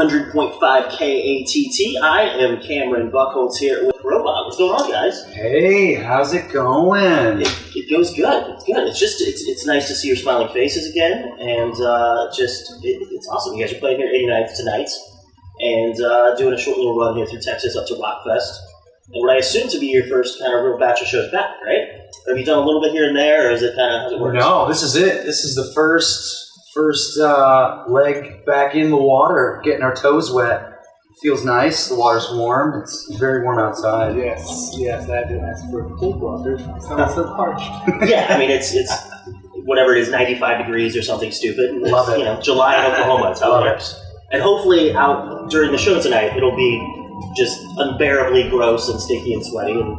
100.5 KATT. I am Cameron Buchholtz here with Crobot. What's going on, guys? Hey, how's it going? It goes good. It's good. It's nice to see your smiling faces again, and it's awesome. You guys are playing here 89th tonight, and doing a short little run here through Texas up to Rockfest. And what I assume to be your first kind of real batch of shows back, right? Have you done a little bit here and there, or is it kind of how's it work? No, this is it. This is the first leg back in the water, getting our toes wet. Feels nice. The water's warm. It's very warm outside. Yes, I had to ask for cold water. It sounds so parched. Yeah, I mean it's whatever it is, 95 degrees or something stupid. And Love it. You know, July in Oklahoma. That's how it works. And hopefully, out during the show tonight, it'll be just unbearably gross and sticky and sweaty, and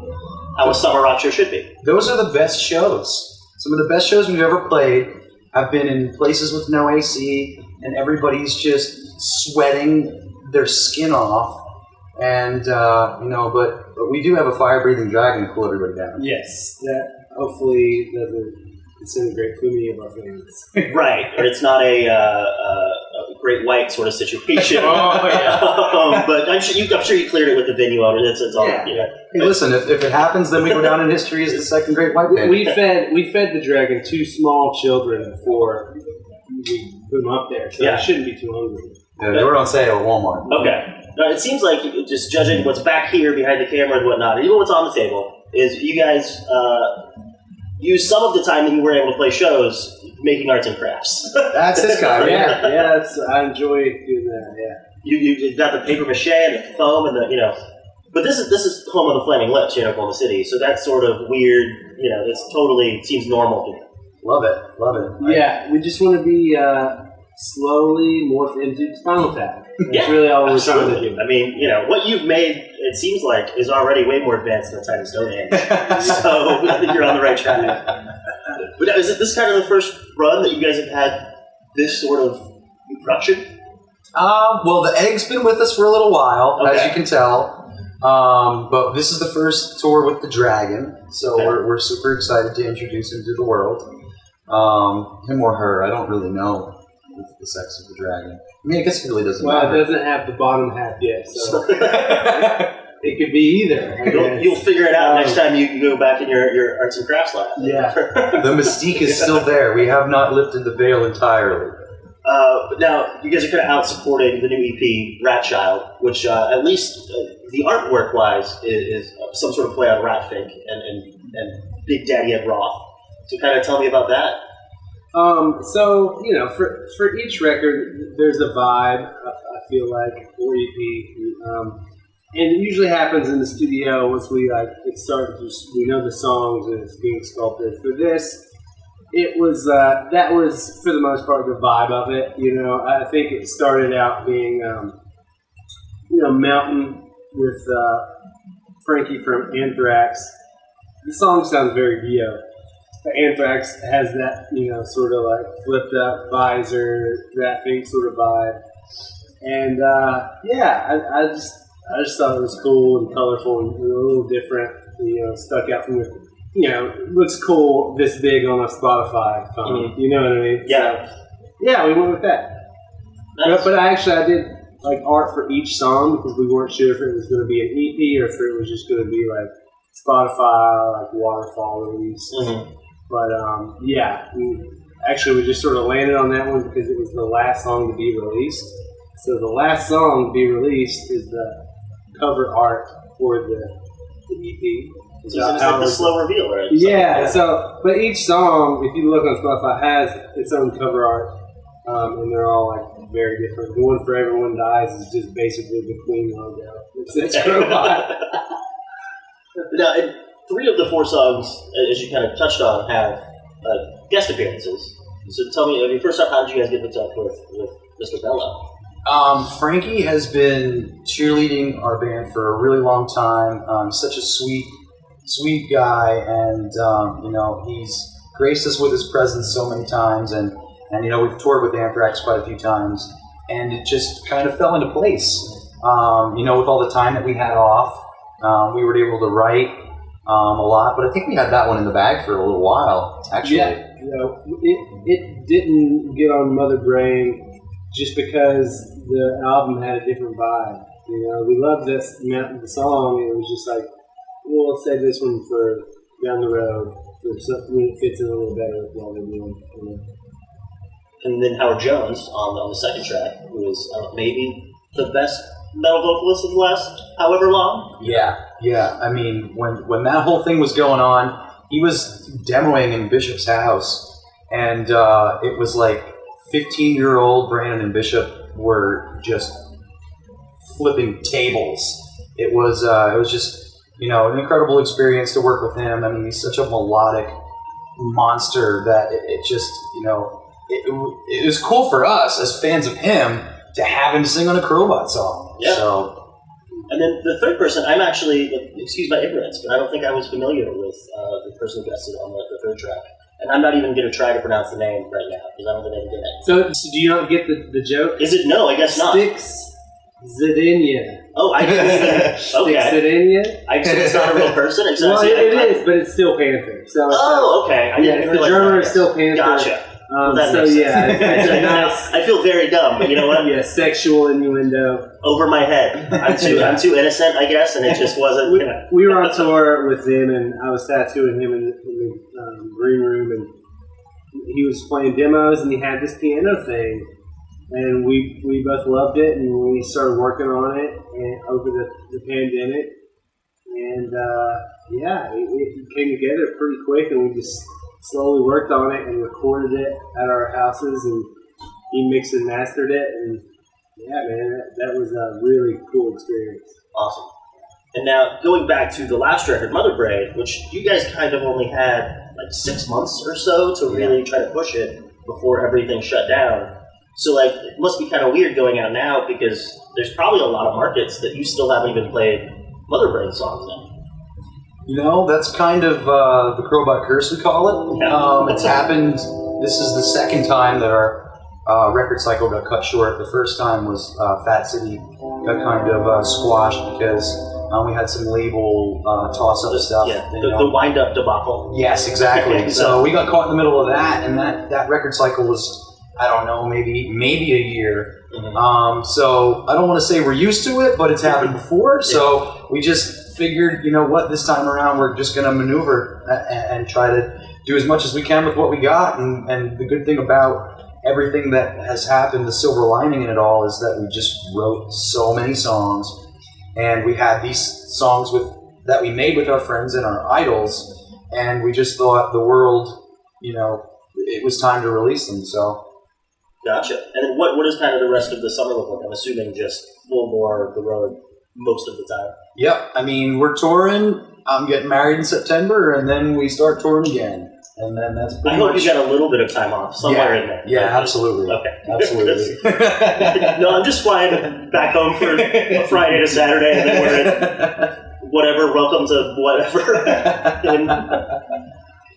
how a summer rock show should be. Those are the best shows. Some of the best shows we've ever played. I've been in places with no AC, and everybody's just sweating their skin off. And, but we do have a fire-breathing dragon to cool everybody down. Yes, that hopefully doesn't disintegrate too many of our fans. Right, or it's not a great white sort of situation. Oh, yeah. But I'm sure you cleared it with the venue owner. That's all. Yeah. You know. Hey, listen, if it happens, then we go down in history as the second great white band. We fed the dragon 2 small children before we put them up there, so Yeah. they shouldn't be too hungry. Yeah, they were on sale at Walmart. Okay. Now, it seems like, just judging what's back here behind the camera and whatnot, even what's on the table, is you guys use some of the time that you were able to play shows making arts and crafts. That's this guy, right? Yeah, I enjoy doing that. Yeah. You've got the paper mache and the foam and but this is home of the Flaming Lips here in Oklahoma City, so that's sort of weird. It's totally seems normal here. Love it. Yeah, we just want to be slowly morph into Spinal Tap. That's really all we're trying to do. I mean, what you've made, it seems like, is already way more advanced than Tiny Stonehenge. So I think you're on the right track. But is it this kind of the first run that you guys have had this sort of production? Well, the Egg's been with us for a little while, Okay. as you can tell. But this is the first tour with the Dragon, so Okay. we're super excited to introduce him to the world. Him or her, I don't really know the sex of the Dragon. I mean, I guess it really doesn't Well, matter. it doesn't have the bottom half yet, so it could be either. You'll figure it out next time you go back in your arts and crafts lab. Yeah. The mystique is still there. We have not lifted the veil entirely. But now, you guys are kind of out supporting the new EP, Rat Child, which at least the artwork-wise is some sort of play on Ratfink and Big Daddy Ed Roth. So kind of tell me about that. So, for each record, there's a vibe, I feel like, or EP. And it usually happens in the studio once we, we know the songs and it's being sculpted. For this, it was, that was, for the most part, the vibe of it. I think it started out being, Mountain with Frankie from Anthrax. The song sounds very Dio. Anthrax has that, sort of like flipped up visor, Ratfink sort of vibe. And, I just thought it was cool and colorful and a little different, stuck out from the, looks cool this big on a Spotify phone. Mm-hmm. You know what I mean? Yeah. So, yeah, we went with that. Nice. But I did like art for each song because we weren't sure if it was going to be an EP or if it was just going to be like Spotify, like waterfall release. Mm-hmm. But we just sort of landed on that one because it was the last song to be released. So the last song to be released is the cover art for the EP. So it's like the slow reveal, right? Yeah. So, but each song, if you look on Spotify, has its own cover art, and they're all like very different. The one for Everyone Dies is just basically the Queen logo. It's Crobot. Now, 3 of the 4 songs, as you kind of touched on, have guest appearances. So tell me, first off, how did you guys get hooked up with Mr. Bello? Frankie has been cheerleading our band for a really long time. Such a sweet guy, and he's graced us with his presence so many times, and we've toured with Anthrax quite a few times, and it just kind of fell into place. With all the time that we had off, we were able to write a lot, but I think we had that one in the bag for a little while, actually. Yeah, it didn't get on Mother Brain just because the album had a different vibe. We loved the song. It was just like, well, let's save this one for down the road. For something that fits in a little better with what we're doing. And then Howard Jones on the second track, who was maybe the best metal vocalist of the last however long. Yeah. I mean, when that whole thing was going on, he was demoing in Bishop's house, and it was like 15-year-old Brandon and Bishop were just flipping tables. It was just an incredible experience to work with him. I mean, he's such a melodic monster that it just it was cool for us as fans of him to have him sing on a Crobot song. Yeah. So. And then the third person, I'm actually, excuse my ignorance, but I don't think I was familiar with the person who guested on the third track. And I'm not even going to try to pronounce the name right now, because I don't think I can get it. So do you not get the joke? Is it? No, I guess not. Styx Zidania. Oh, I get it. Styx Okay. Zidania? So it's not a real person? Well, it is, but it's still Panther. So okay. I didn't the realize drummer that. is still Panther. Gotcha. That so makes sense. yeah, it's a nice. I feel very dumb, but you know what? Yeah, sexual innuendo. Over my head. I'm too innocent, I guess, and it just wasn't. We were on tour with him, and I was tattooing him in the green room, and he was playing demos, and he had this piano thing, and we both loved it, and we started working on it over the pandemic, and it came together pretty quick, and we just slowly worked on it and recorded it at our houses, and he mixed and mastered it, and yeah, man, that was a really cool experience. Awesome. And now, going back to the last record, Mother Braid, which you guys kind of only had like 6 months or so to really try to push it before everything shut down. So, like, it must be kind of weird going out now because there's probably a lot of markets that you still haven't even played Mother Braid songs in. That's kind of the Crobot curse, we call it. Yeah. It's happened. This is the second time that our record cycle got cut short. The first time was Fat City got kind of squashed because we had some label toss-up stuff. Yeah, the wind-up debacle. Yes, exactly. So we got caught in the middle of that, and that record cycle was, I don't know, maybe a year. Mm-hmm. So I don't want to say we're used to it, but it's happened before. So we just figured, this time around we're just going to maneuver and try to do as much as we can with what we got. And the good thing about everything that has happened, the silver lining in it all, is that we just wrote so many songs, and we had these songs that we made with our friends and our idols, and we just thought the world, it was time to release them. So. Gotcha. And then what is kind of the rest of the summer look like? I'm assuming just full bore the road most of the time. Yep. I mean, we're touring. I'm getting married in September, and then we start touring again. And then that's pretty much... I hope you got a little bit of time off somewhere in there. Yeah, absolutely. Okay. Absolutely. No, I'm just flying back home for a Friday to Saturday, and then we're at whatever, welcome to whatever.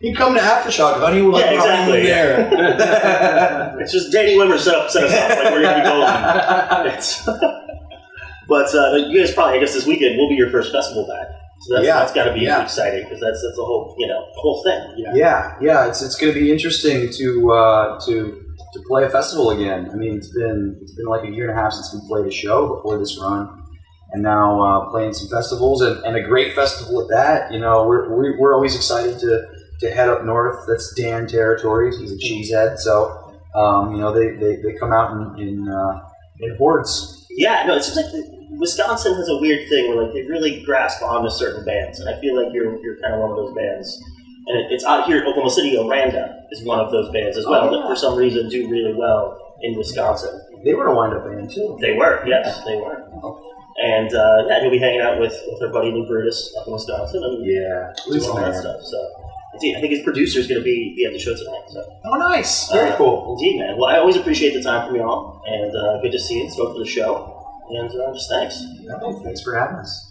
You come to Aftershock, honey. We're like, exactly. There. It's just Danny Wimmer set us up. Like, we're going to be golden. But you guys probably, I guess this weekend will be your first festival back. So that's got to be exciting because that's the whole whole thing. Yeah. It's going to be interesting to play a festival again. I mean, it's been like a year and a half since we played a show before this run, and now playing some festivals and a great festival at that. We're always excited to head up north. That's Dan territory. He's a cheesehead, so they come out in hordes. Yeah, no, it seems like Wisconsin has a weird thing where they really grasp onto certain bands, and I feel like you're kind of one of those bands. And it's out here, Oklahoma City. Oranda is one of those bands as well that for some reason do really well in Wisconsin. They were a wind-up band too. They were, yes, they were. And you'll be hanging out with our buddy Lou Brutus up in Wisconsin and doing all that stuff. So I think his producer's going to be at the show tonight. So. Oh, nice! Very cool. Indeed, man. Well, I always appreciate the time from y'all, and good to see you. Stoked for the show, and just thanks. Thanks for having us.